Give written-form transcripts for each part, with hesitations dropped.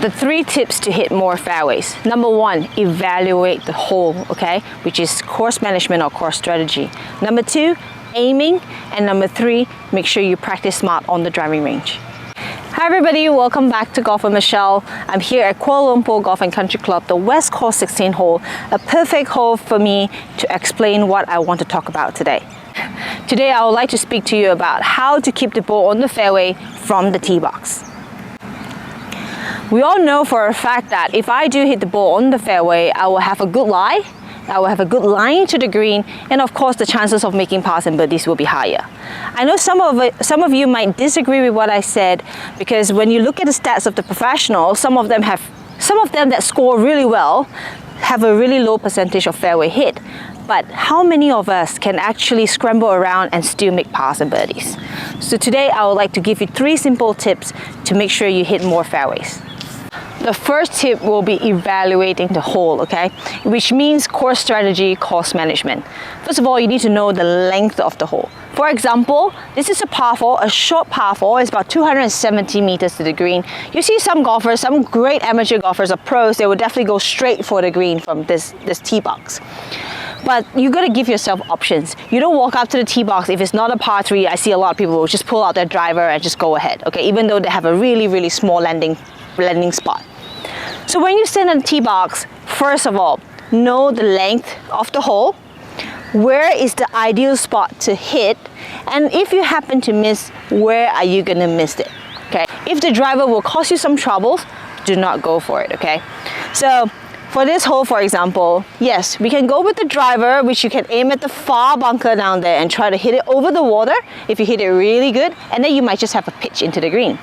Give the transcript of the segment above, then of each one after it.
The 3 tips to hit more fairways. Number 1, evaluate the hole, okay, which is course management or course strategy. Number 2, aiming. And number 3, make sure you practice smart on the driving range. Hi everybody, welcome back to Golf with Michelle. I'm here at Kuala Lumpur Golf and Country Club, the West Coast 16 hole, a perfect hole for me to explain what I want to talk about today. Today I would like to speak to you about how to keep the ball on the fairway from the tee box. We all know for a fact that if I do hit the ball on the fairway, I will have a good lie, I will have a good line to the green, and of course the chances of making pars and birdies will be higher. I know some of you might disagree with what I said, because when you look at the stats of the professionals, some of them that score really well have a really low percentage of fairway hit. But how many of us can actually scramble around and still make pars and birdies? So today I would like to give you 3 simple tips to make sure you hit more fairways. The first tip will be evaluating the hole, okay? Which means course strategy, course management. First of all, you need to know the length of the hole. For example, this is a par 4, a short par 4. It's about 270 meters to the green. You see some golfers, some great amateur golfers or pros, they will definitely go straight for the green from this tee box. But you gotta give yourself options. You don't walk up to the tee box. If it's not a par 3, I see a lot of people will just pull out their driver and just go ahead, okay? Even though they have a really, really small landing spot. So when you stand on the tee box, first of all, know the length of the hole. Where is the ideal spot to hit? And if you happen to miss, where are you gonna miss it? Okay. If the driver will cause you some troubles, do not go for it, okay? So for this hole, for example, yes, we can go with the driver, which you can aim at the far bunker down there and try to hit it over the water if you hit it really good, and then you might just have a pitch into the green.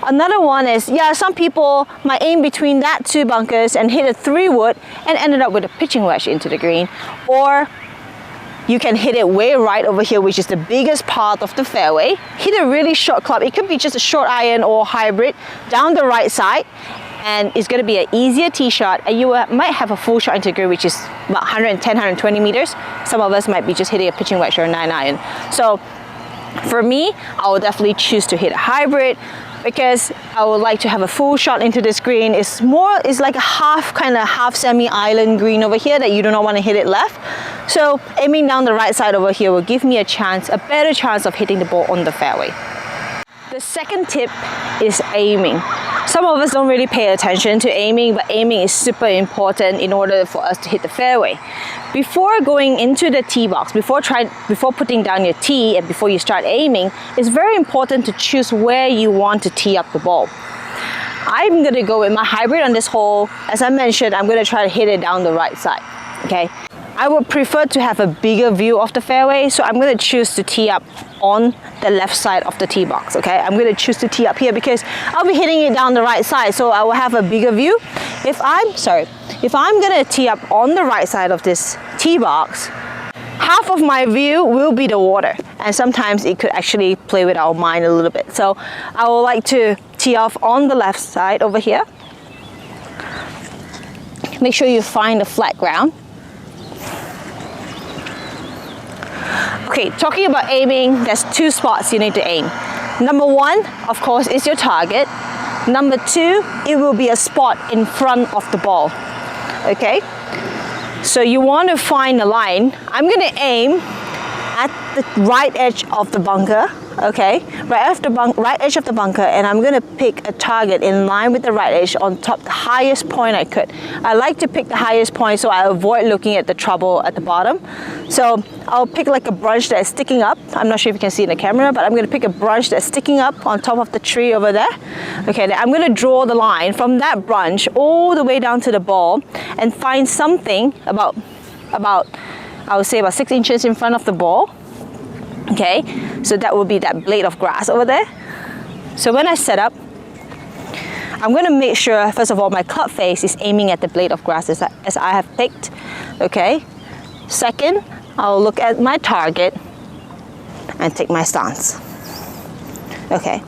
Another one is, yeah, some people might aim between that 2 bunkers and hit a 3-wood and ended up with a pitching wedge into the green. Or you can hit it way right over here, which is the biggest part of the fairway. Hit a really short club. It could be just a short iron or hybrid down the right side, and it's going to be an easier tee shot, and you might have a full shot into the green, which is about 110, 120 meters. Some of us might be just hitting a pitching wedge or a 9-iron. So for me, I would definitely choose to hit a hybrid, because I would like to have a full shot into this green. It's like a half semi-island green over here that you do not want to hit it left. So aiming down the right side over here will give me a better chance of hitting the ball on the fairway. The second tip is aiming. Some of us don't really pay attention to aiming, but aiming is super important in order for us to hit the fairway. Before going into the tee box, before putting down your tee and before you start aiming, it's very important to choose where you want to tee up the ball. I'm gonna go with my hybrid on this hole. As I mentioned, I'm gonna try to hit it down the right side, okay? I would prefer to have a bigger view of the fairway, so I'm going to choose to tee up on the left side of the tee box, okay? I'm going to choose to tee up here because I'll be hitting it down the right side, so I will have a bigger view. If I'm going to tee up on the right side of this tee box, half of my view will be the water, and sometimes it could actually play with our mind a little bit. So I would like to tee off on the left side over here. Make sure you find the flat ground. Okay, talking about aiming, there's 2 spots you need to aim. Number 1, of course, is your target. Number 2, it will be a spot in front of the ball, okay? So you want to find a line. I'm going to aim at the right edge of the bunker, okay? Right edge of the bunker, and I'm going to pick a target in line with the right edge on top, the highest point I could. I like to pick the highest point so I avoid looking at the trouble at the bottom. So I'll pick like a branch that's sticking up. I'm not sure if you can see in the camera, but I'm going to pick a branch that's sticking up on top of the tree over there. Okay, then I'm going to draw the line from that branch all the way down to the ball and find something about I would say about 6 inches in front of the ball. Okay, so that will be that blade of grass over there. So when I set up, I'm going to make sure, first of all, my club face is aiming at the blade of grass as I have picked. Okay, second, I'll look at my target and take my stance. Okay.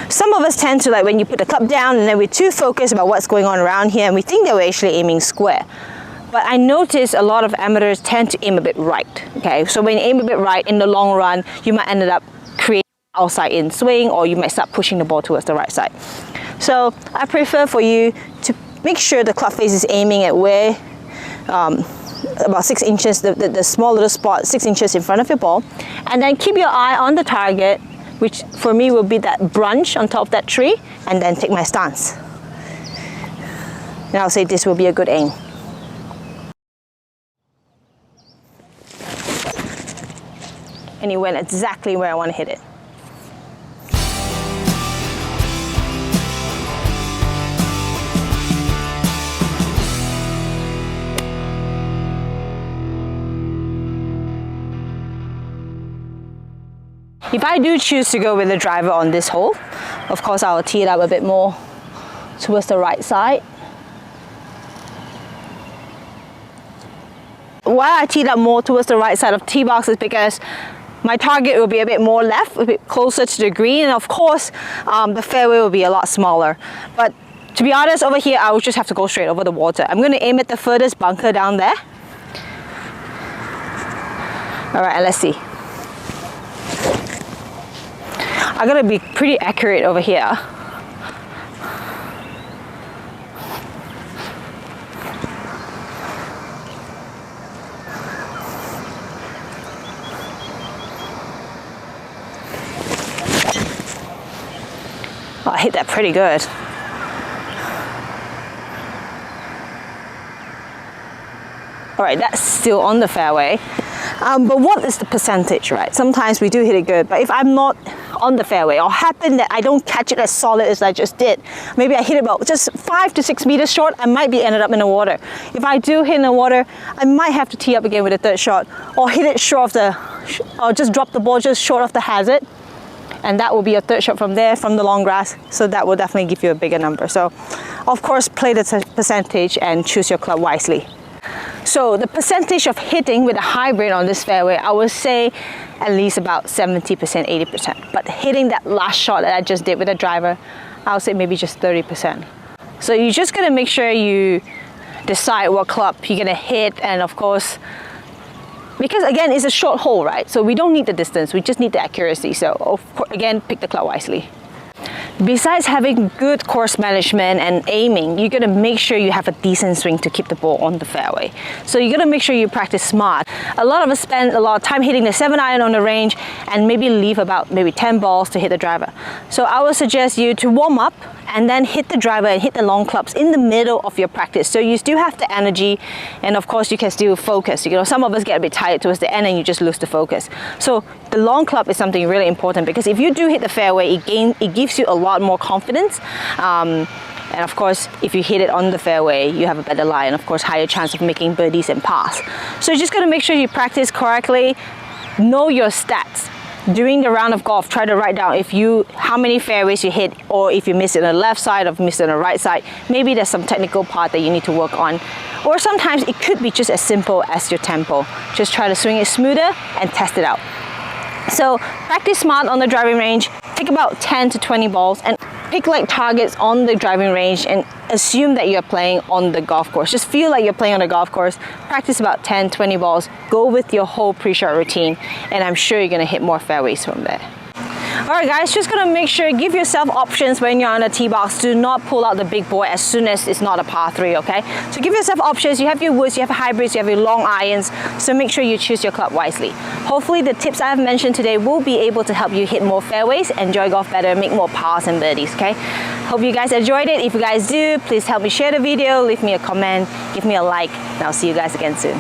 Some of us tend to, like, when you put the club down and then we're too focused about what's going on around here and we think that we're actually aiming square. But I notice a lot of amateurs tend to aim a bit right, okay? So when you aim a bit right, in the long run, you might end up creating outside in swing, or you might start pushing the ball towards the right side. So I prefer for you to make sure the club face is aiming at where about 6 inches, the small little spot 6 inches in front of your ball, and then keep your eye on the target, which for me will be that branch on top of that tree, and then take my stance. And I'll say this will be a good aim. And it went exactly where I want to hit it. If I do choose to go with the driver on this hole, of course I'll tee it up a bit more towards the right side. Why I teed up more towards the right side of the tee box is because my target will be a bit more left, a bit closer to the green, and of course the fairway will be a lot smaller. But to be honest, over here I will just have to go straight over the water. I'm going to aim at the furthest bunker down there. Alright, let's see. I gotta be pretty accurate over here. Oh, I hit that pretty good. Alright, that's still on the fairway. But what is the percentage, right? Sometimes we do hit it good, but if I'm not on the fairway, or happen that I don't catch it as solid as I just did, maybe I hit it about just 5 to 6 meters short, I might be ended up in the water. If I do hit in the water, I might have to tee up again with a third shot, or hit it short of the, or just drop the ball just short of the hazard, and that will be a third shot from there, from the long grass, so that will definitely give you a bigger number. So of course play the percentage and choose your club wisely. So the percentage of hitting with a hybrid on this fairway, I would say at least about 70%, 80%. But hitting that last shot that I just did with a driver, I would say maybe just 30%. So you're just gonna make sure you decide what club you're gonna hit, and of course, because again, it's a short hole, right? So we don't need the distance, we just need the accuracy. So again, pick the club wisely. Besides having good course management and aiming, you're gonna make sure you have a decent swing to keep the ball on the fairway. So you're gonna make sure you practice smart. A lot of us spend a lot of time hitting the 7-iron on the range and maybe leave about 10 balls to hit the driver. So I would suggest you to warm up and then hit the driver and hit the long clubs in the middle of your practice. So you still have the energy, and of course you can still focus. You know, some of us get a bit tired towards the end and you just lose the focus. So the long club is something really important, because if you do hit the fairway, it gives you a lot more confidence. And of course, if you hit it on the fairway, you have a better lie, and of course higher chance of making birdies and pars. So you just gotta make sure you practice correctly, know your stats. During the round of golf, try to write down how many fairways you hit, or if you miss it on the left side or miss it on the right side. Maybe there's some technical part that you need to work on. Or sometimes it could be just as simple as your tempo. Just try to swing it smoother and test it out. So practice smart on the driving range, take about 10 to 20 balls and pick like targets on the driving range, and assume that you're playing on the golf course. Just feel like you're playing on the golf course. Practice about 10, 20 balls, go with your whole pre-shot routine, and I'm sure you're gonna hit more fairways from there. Alright guys, just gonna make sure, give yourself options when you're on a tee box. Do not pull out the big boy as soon as it's not a par 3, okay? So give yourself options. You have your woods, you have hybrids, you have your long irons, so make sure you choose your club wisely. Hopefully the tips I've mentioned today will be able to help you hit more fairways, enjoy golf better, make more pars and birdies, okay? Hope you guys enjoyed it. If you guys do, please help me share the video, leave me a comment, give me a like, and I'll see you guys again soon.